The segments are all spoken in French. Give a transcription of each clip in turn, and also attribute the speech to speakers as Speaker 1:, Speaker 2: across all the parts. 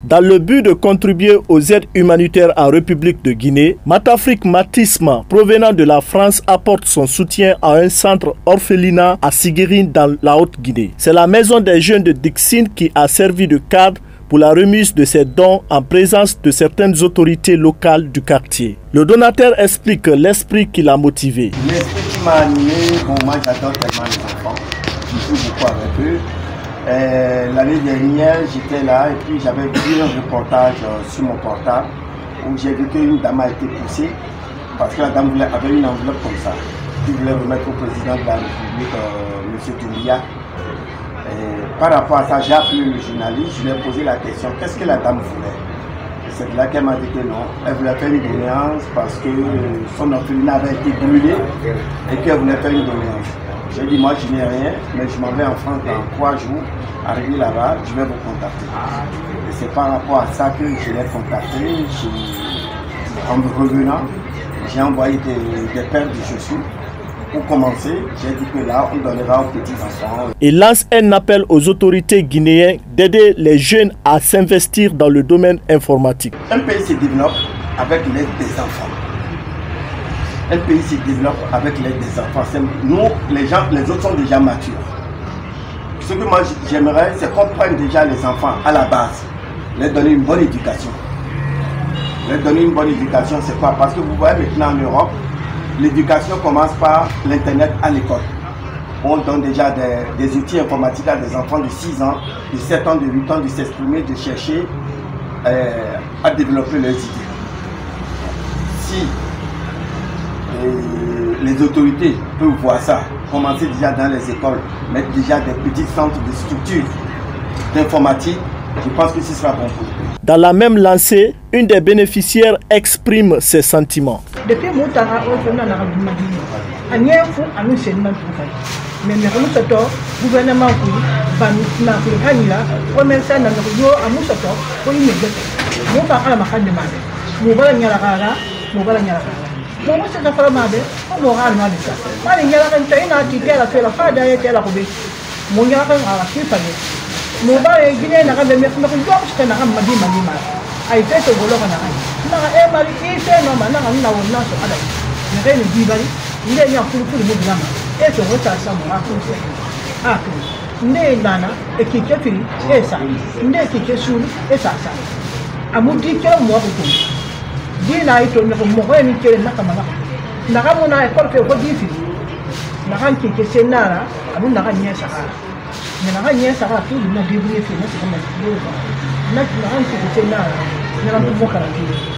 Speaker 1: Dans le but de contribuer aux aides humanitaires en République de Guinée, Matafrique Matisma, provenant de la France, apporte son soutien à un centre orphelinat à Siguérine dans la Haute-Guinée. C'est la maison des jeunes de Dixine qui a servi de cadre pour la remise de ces dons en présence de certaines autorités locales du quartier. Le donateur explique l'esprit qui l'a motivé.
Speaker 2: L'esprit qui m'a animé, moi j'adore tellement les enfants, je joue beaucoup avec eux. L'année dernière j'étais là et puis j'avais vu un reportage sur mon portable où j'ai vu qu'une dame a été poussée parce que la dame avait une enveloppe comme ça, qui voulait remettre au président de la République, M. Doumbia. Par rapport à ça, j'ai appelé le journaliste, je lui ai posé la question, qu'est-ce que la dame voulait? C'est là qu'elle m'a dit que non, elle voulait faire une doléance parce que son orphelinat avait été brûlé et qu'elle voulait faire une doléance. J'ai dit, moi je n'ai rien, mais je m'en vais en France dans 3 jours, arrivé là-bas, je vais vous contacter. Et c'est par rapport à ça que je l'ai contacté. En revenant, j'ai envoyé des paires de chaussures. Pour commencer, j'ai dit que là, on donnera aux petits-enfants.
Speaker 1: Il lance un appel aux autorités guinéennes d'aider les jeunes à s'investir dans le domaine informatique.
Speaker 2: Un pays se développe avec l'aide des enfants. Un pays se développe avec l'aide des enfants. Nous, les autres sont déjà matures. Ce que moi j'aimerais, c'est qu'on prenne déjà les enfants à la base, leur donner une bonne éducation. Leur donner une bonne éducation, c'est quoi? Parce que vous voyez maintenant en Europe, l'éducation commence par l'Internet à l'école. On donne déjà des outils informatiques à des enfants de 6 ans, de 7 ans, de 8 ans, de s'exprimer, de chercher à développer leurs idées. Si les autorités peuvent voir ça, commencer déjà dans les écoles, mettre déjà des petits centres de structures d'informatique, je pense que ce sera bon pour eux.
Speaker 1: Dans la même lancée, une des bénéficiaires exprime ses sentiments.
Speaker 3: Depuis mon temps, mais le gouvernement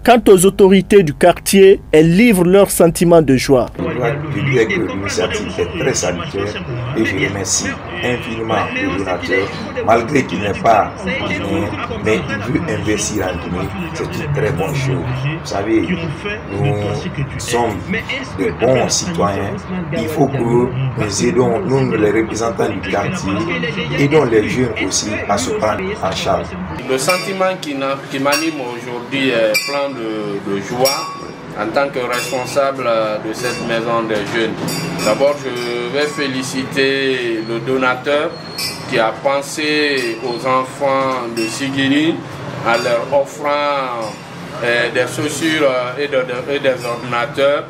Speaker 1: Quant aux autorités du quartier, elles livrent leurs sentiments de joie.
Speaker 4: Je dirais que l'initiative est très salutaire et je remercie infiniment le donateur, malgré qu'il n'est pas guinéen, mais il veut investir en Guinée. C'est une très bonne chose. Vous savez, nous sommes de bons citoyens. Il faut que nous aidons, nous les représentants du quartier, aidons les jeunes aussi à se prendre en charge.
Speaker 5: Le sentiment qui m'anime aujourd'hui est plein de joie en tant que responsable de cette maison des jeunes. D'abord, je vais féliciter le donateur qui a pensé aux enfants de Siguérine en leur offrant des chaussures et des ordinateurs.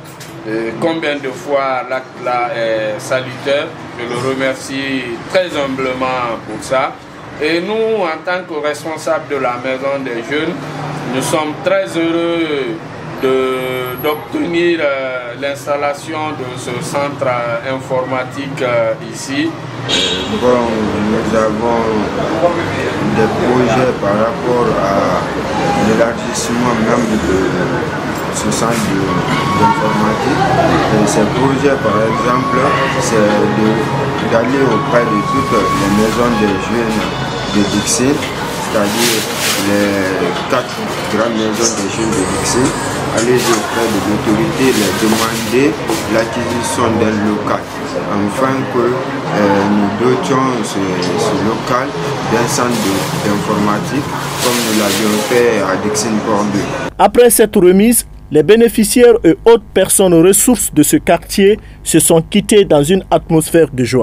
Speaker 5: Combien de fois l'acte là est salutaire. Je le remercie très humblement pour ça. Et nous, en tant que responsables de la maison des jeunes, nous sommes très heureux d'obtenir l'installation de ce centre informatique ici.
Speaker 6: Bon, nous avons des projets par rapport à l'élargissement même de ce centre d'informatique. Ces projets, par exemple, c'est d'aller auprès de toutes les maisons des jeunes de Dixine, c'est-à-dire les 4 grandes maisons des jeunes de Dixine, aller auprès de l'autorité, les demander l'acquisition d'un local, afin que nous dotions ce local d'un centre d'informatique comme nous l'avions fait à Dixine Port 2.
Speaker 1: Après cette remise, les bénéficiaires et autres personnes ressources de ce quartier se sont quittés dans une atmosphère de joie.